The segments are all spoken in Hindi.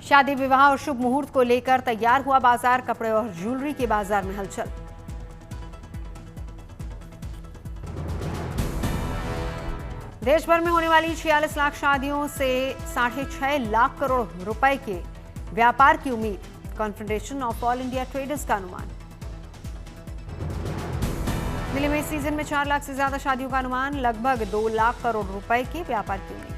शादी विवाह और शुभ मुहूर्त को लेकर तैयार हुआ बाजार। कपड़े और ज्वेलरी के बाजार में हलचल। देश भर में होने वाली 46 लाख शादियों से 6.5 लाख करोड़ रुपए के व्यापार की उम्मीद। Confederation of all India traders का अनुमान। दिल्ली में इस सीजन में 4 लाख से ज्यादा शादियों का अनुमान। लगभग 2 लाख करोड़ रुपए के व्यापार की उम्मीद।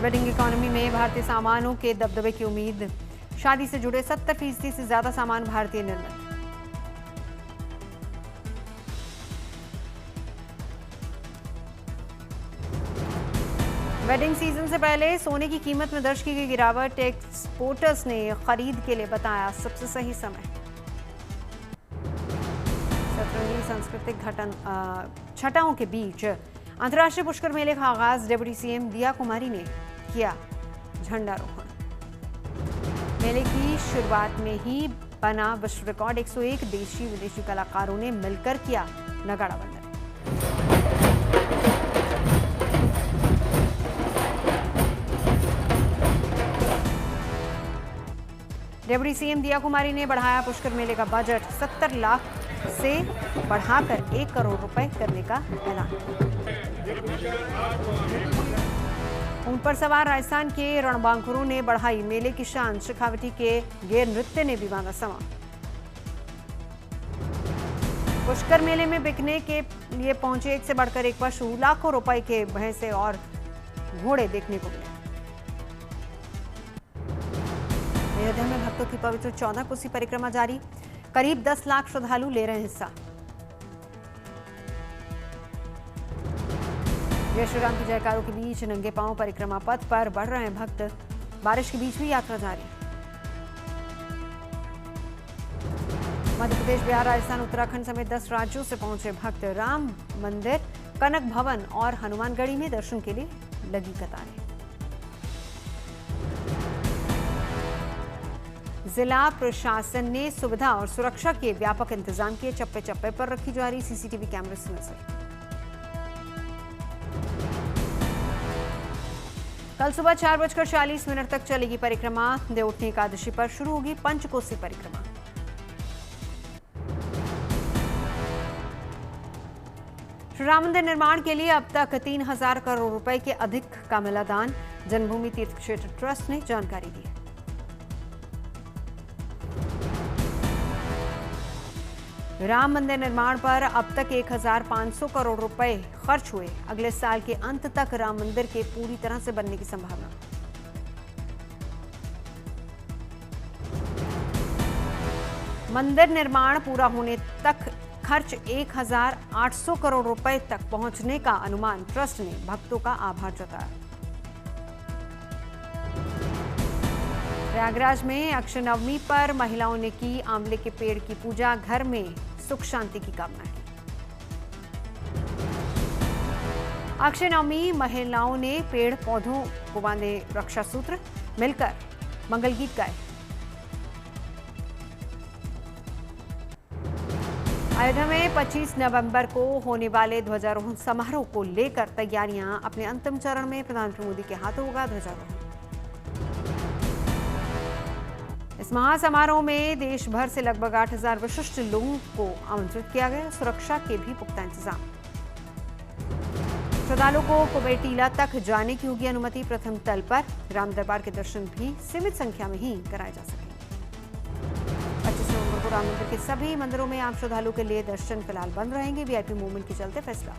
वेडिंग इकोनॉमी में भारतीय सामानों के दबदबे की उम्मीद। शादी से जुड़े 70% से ज्यादा सामान भारतीय निर्मित। वेडिंग सीजन से पहले सोने की कीमत में दर्ज की गई गिरावट। एक्सपोर्टर्स ने खरीद के लिए बताया सबसे सही समय। 17वीं सांस्कृतिक छठाओं के बीच अंतर्राष्ट्रीय पुष्कर मेले का आगाज। डिप्टी सीएम दिया कुमारी ने किया झंडारोहण। मेले की शुरुआत में ही बना विश्व रिकॉर्ड। 101 देशी विदेशी कलाकारों ने मिलकर किया नगाड़ा बंदन। डिप्टी सीएम दिया कुमारी ने बढ़ाया पुष्कर मेले का बजट। 70 लाख से बढ़ाकर 1 करोड़ रुपए करने का ऐलान। ऊंट पर सवार राजस्थान के रणबांकुरों ने बढ़ाई मेले की शान। शेखावटी के गैर नृत्य ने भी बांधा समा। पुष्कर मेले में बिकने के लिए पहुंचे 1 से बढ़कर 1 पशु। लाखों रुपए के भैंसे और घोड़े देखने को मिले। अयोध्या में भक्तों की पवित्र 14 कोसी परिक्रमा जारी। करीब 10 लाख श्रद्धालु ले रहे हैं हिस्सा। जय श्री राम की जयकारों के बीच नंगे पांव परिक्रमा पथ पर बढ़ रहे हैं भक्त। बारिश के बीच भी यात्रा जारी। मध्य प्रदेश, बिहार, राजस्थान, उत्तराखंड समेत 10 राज्यों से पहुंचे भक्त। राम मंदिर, कनक भवन और हनुमानगढ़ी में दर्शन के लिए लगी कतारें। जिला प्रशासन ने सुविधा और सुरक्षा के व्यापक इंतजाम किए। चप्पे चप्पे पर रखी जा रही सीसीटीवी कैमरे से नजर। कल सुबह 4:40 तक चलेगी परिक्रमा। देवउठनी एकादशी पर शुरू होगी पंचकोसी परिक्रमा। श्री राम मंदिर निर्माण के लिए अब तक 3000 करोड़ रुपए के अधिक का मिला दान। जन्मभूमि तीर्थ क्षेत्र ट्रस्ट ने जानकारी दी। राम मंदिर निर्माण पर अब तक 1500 करोड़ रुपए खर्च हुए। अगले साल के अंत तक राम मंदिर के पूरी तरह से बनने की संभावना। मंदिर निर्माण पूरा होने तक खर्च 1800 करोड़ रुपए तक पहुंचने का अनुमान। ट्रस्ट ने भक्तों का आभार जताया। प्रयागराज में अक्षय नवमी पर महिलाओं ने की आंवले के पेड़ की पूजा। घर में सुख शांति की कामना की। अक्षय नवमी महिलाओं ने पेड़ पौधों को बांधे रक्षा सूत्र। मिलकर मंगल गीत गाए। अयोध्या में 25 नवंबर को होने वाले ध्वजारोहण समारोह को लेकर तैयारियां अपने अंतिम चरण में। प्रधानमंत्री मोदी के हाथों होगा ध्वजारोहण। इस महासमारोह में देश भर से लगभग 8000 विशिष्ट लोगों को आमंत्रित किया गया। सुरक्षा के भी पुख्ता इंतजाम। श्रद्धालुओं को कुबेर टीला तक जाने की होगी अनुमति। प्रथम तल पर राम दरबार के दर्शन भी सीमित संख्या में ही कराए जा सकेंगे। 25 नवंबर को राम मंदिर के सभी मंदिरों में आम श्रद्धालुओं के लिए दर्शन फिलहाल बंद रहेंगे। वीआईपी मूवमेंट के चलते फैसला।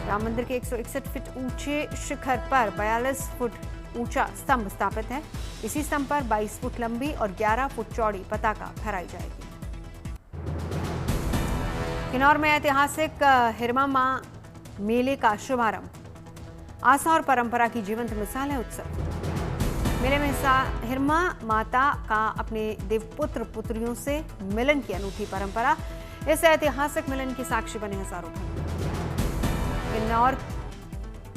राम मंदिर के 161 फीट ऊंचे शिखर पर 42 फुट ऊंचा स्तंभ स्थापित है। इसी स्तंभ पर 22 फुट लंबी और 11 फुट चौड़ी पताका फहराई जाएगी। किन्नौर में ऐतिहासिक हिरमा मां मेले का शुभारंभ। आस्था और परंपरा की जीवंत मिसाल है उत्सव। मेले में हिरमा माता का अपने देवपुत्र पुत्रियों से मिलन की अनूठी परंपरा। इस ऐतिहासिक मिलन की साक्षी बने हजारों भक्त। किन्नौर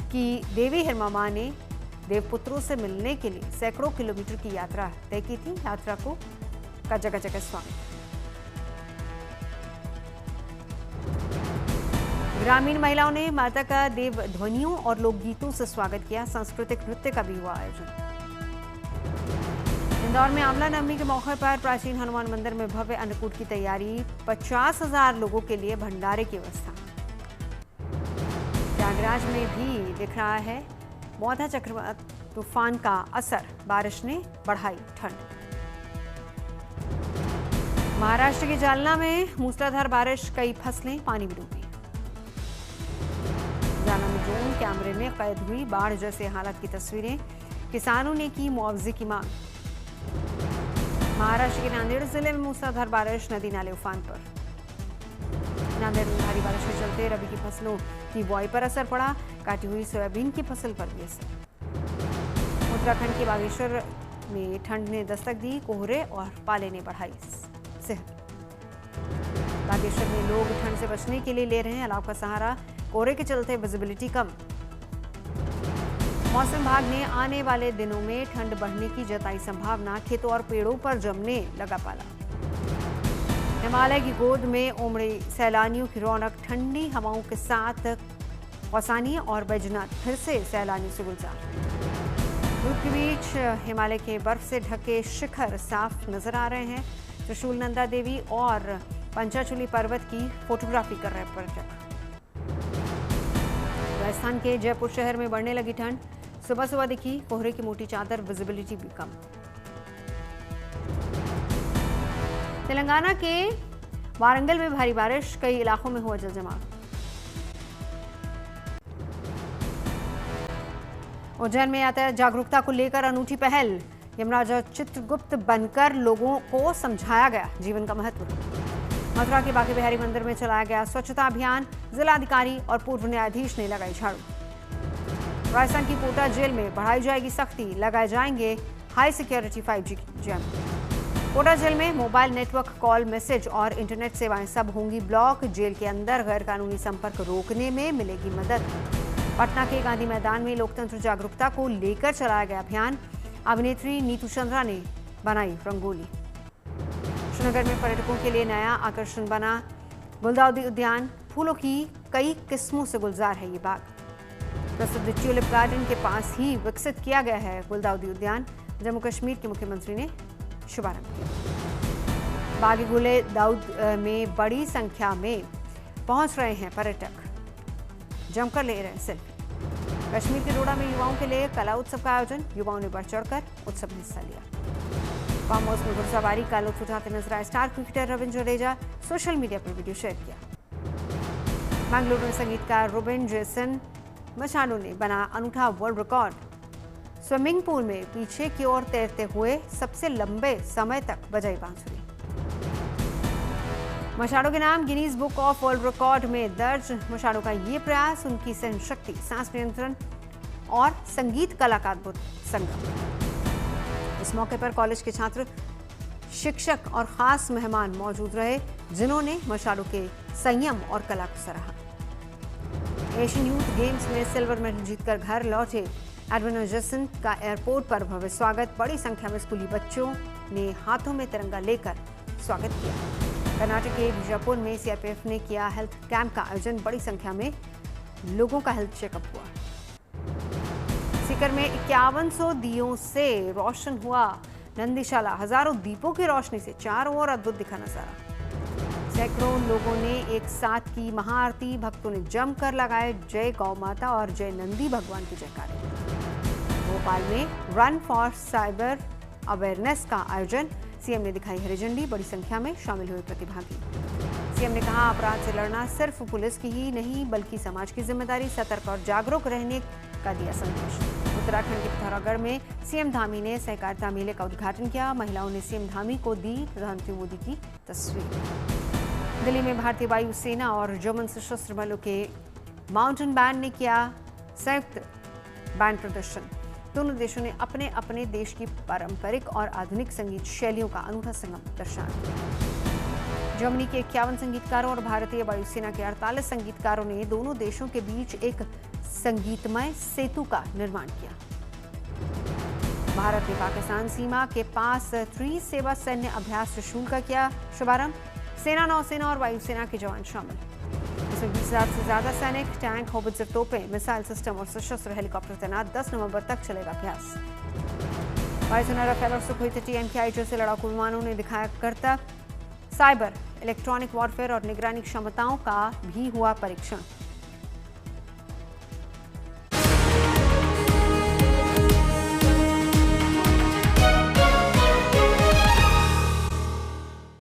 की देवी हिरमा मां ने देवपुत्रों से मिलने के लिए सैकड़ों किलोमीटर की यात्रा तय की थी। यात्रा का जगह जगह स्वागत। ग्रामीण महिलाओं ने माता का देव ध्वनियों और लोकगीतों से स्वागत किया। सांस्कृतिक नृत्य का भी हुआ आयोजन। इंदौर में आंवला नवमी के मौके पर प्राचीन हनुमान मंदिर में भव्य अन्नकूट की तैयारी। 50,000 लोगों के लिए भंडारे की व्यवस्था। प्रयागराज में भी दिख रहा है मौधा चक्रवात तूफान का असर। बारिश ने बढ़ाई ठंड। महाराष्ट्र के जालना में मूसलाधार बारिश, कई फसलें पानी में डूबी। जालना में ड्रोन कैमरे में कैद हुई बाढ़ जैसे हालात की तस्वीरें। किसानों ने की मुआवजे की मांग। महाराष्ट्र के नांदेड़ जिले में मूसलाधार बारिश, नदी नाले उफान पर। नांदेड़ में भारी बारिश के चलते रबी की फसलों की बुआई पर असर पड़ा। काटी हुई सोयाबीन की फसल पर भी असर। उत्तराखंड के बागेश्वर में ठंड ने दस्तक दी। कोहरे और पाले ने बढ़ाई सेहत। बागेश्वर में लोग ठंड से बचने के लिए ले रहे हैं अलाव का सहारा। कोहरे के चलते विजिबिलिटी कम। मौसम विभाग ने आने वाले दिनों में ठंड बढ़ने की जताई संभावना। खेतों और पेड़ों पर जमने लगा पाला। हिमालय की गोद में उमड़ी सैलानियों की रौनक। ठंडी हवाओं के साथ कौसानी और बैजनाथ फिर से सैलानियों से गुलजार। धूप के बीच हिमालय के बर्फ से ढके शिखर साफ नजर आ रहे हैं। त्रिशूल नंदा देवी और पंचाचूली पर्वत की फोटोग्राफी कर रहे पर्यटक। राजस्थान के जयपुर शहर में बढ़ने लगी ठंड। सुबह सुबह दिखी कोहरे की मोटी चादर, विजिबिलिटी भी कम। तेलंगाना के वारंगल में भारी बारिश, कई इलाकों में हुआ जलजमाव। उज्जैन में यातायात जागरूकता को लेकर अनूठी पहल। यमराजा चित्रगुप्त बनकर लोगों को समझाया गया जीवन का महत्व। मथुरा के बांके बिहारी मंदिर में चलाया गया स्वच्छता अभियान। जिलाधिकारी और पूर्व न्यायाधीश ने लगाई झाड़ू। राजस्थान की कोटा जेल में बढ़ाई जाएगी सख्ती। लगाए जाएंगे high security 5G jam. Kota jail में मोबाइल नेटवर्क, कॉल, मैसेज और इंटरनेट सेवाएं सब होंगी ब्लॉक। जेल के अंदर गैर कानूनी संपर्क रोकने में मिलेगी मदद। पटना के गांधी मैदान में लोकतंत्र जागरूकता को लेकर चलाया गया अभियान। अभिनेत्री नीतू चंद्रा ने बनाई रंगोली। श्रीनगर में पर्यटकों के लिए नया आकर्षण बना गुलदाउदी उद्यान। फूलों की कई किस्मों से गुलजार है ये बाग। प्रसिद्ध ट्यूलिप गार्डन के पास ही विकसित किया गया है गुलदाउदी उद्यान। जम्मू कश्मीर के मुख्यमंत्री ने शुभारंभ किया। बागी गुलदाउद में बड़ी संख्या में पहुंच रहे हैं पर्यटक, जमकर ले रहे हैं सेल्फी। कश्मीर के डोडा में युवाओं के लिए कला उत्सव का आयोजन। युवाओं ने बढ़ चढ़कर उत्सव में हिस्सा लिया। फार्म हाउस में घुड़सवारी का लुत्फ उठाते नजर आए star cricketer Ravindra Jadeja. Social media पर वीडियो शेयर किया। मैंगलोर में संगीतकार रुबिन जेसन मशानो ने बना अनूठा वर्ल्ड रिकॉर्ड। स्विमिंग पूल में पीछे की ओर तैरते हुए सबसे लंबे समय तक बजाई बांसुरी। मशानो के नाम Guinness book of world record में दर्ज। मशानो का ये प्रयास उनकी सहन शक्ति, सांस नियंत्रण और संगीत कला का अद्भुत संगम। इस मौके पर कॉलेज के छात्र, शिक्षक और खास मेहमान मौजूद रहे जिन्होंने मशालो के संयम और कला को सराहा। एशियन यूथ गेम्स में सिल्वर मेडल जीतकर घर लौटे एडविन जेसन का एयरपोर्ट पर भव्य स्वागत। बड़ी संख्या में स्कूली बच्चों ने हाथों में तिरंगा लेकर स्वागत किया। कर्नाटक के बीजापुर में सीआरपीएफ ने किया हेल्थ कैंप का आयोजन। बड़ी संख्या में लोगों का हेल्थ चेकअप हुआ। सीकर में 5100 दियों से रोशन हुआ नंदीशाला। हजारों दीपों की रोशनी से चारों ओर अद्भुत दिखा नजारा। सैकड़ों लोगों ने एक साथ की महाआरती। भक्तों ने जमकर लगाए जय गौ माता और जय नंदी भगवान की जयकारे। भोपाल में रन फॉर साइबर अवेयरनेस का आयोजन। सीएम ने दिखाई हरी झंडी। बड़ी संख्या में शामिल हुए प्रतिभागी। सीएम ने कहा, अपराध से लड़ना सिर्फ पुलिस की ही नहीं बल्कि समाज की जिम्मेदारी। सतर्क और जागरूक रहने का दिया संदेश। उत्तराखंड के पिथौरागढ़ में सीएम धामी ने सहकारिता मेले का उद्घाटन किया। महिलाओं ने सीएम धामी को दी प्रधानमंत्री मोदी की तस्वीर। दिल्ली में भारतीय वायुसेना और जर्मन सशस्त्र बलों के माउंटेन बैंड ने किया संयुक्त बैंड प्रदर्शन। दोनों देशों ने अपने अपने देश की पारंपरिक और आधुनिक संगीत शैलियों का अनूठा संगम दर्शाया। जर्मनी के 51 संगीतकारों और भारतीय वायुसेना के 48 संगीतकारों ने दोनों देशों के बीच एक संगीतमय सेतु का निर्माण किया। भारत ने पाकिस्तान सीमा के पास त्रिसेवा सैन्य अभ्यास त्रिशूल का किया शुभारंभ। सेना, नौसेना और वायुसेना के जवान शामिल। इस इसमें 20,000 से ज्यादा सैनिक, टैंक, होवित्जर तोपें, मिसाइल सिस्टम और सशस्त्र हेलीकॉप्टर तैनात। 10 नवंबर तक चलेगा अभ्यास। वायुसेना राफेल और सुखोई TMKI जैसे लड़ाकू विमानों ने दिखाया करतब। साइबर, इलेक्ट्रॉनिक वॉरफेयर और निगरानी क्षमताओं का भी हुआ परीक्षण।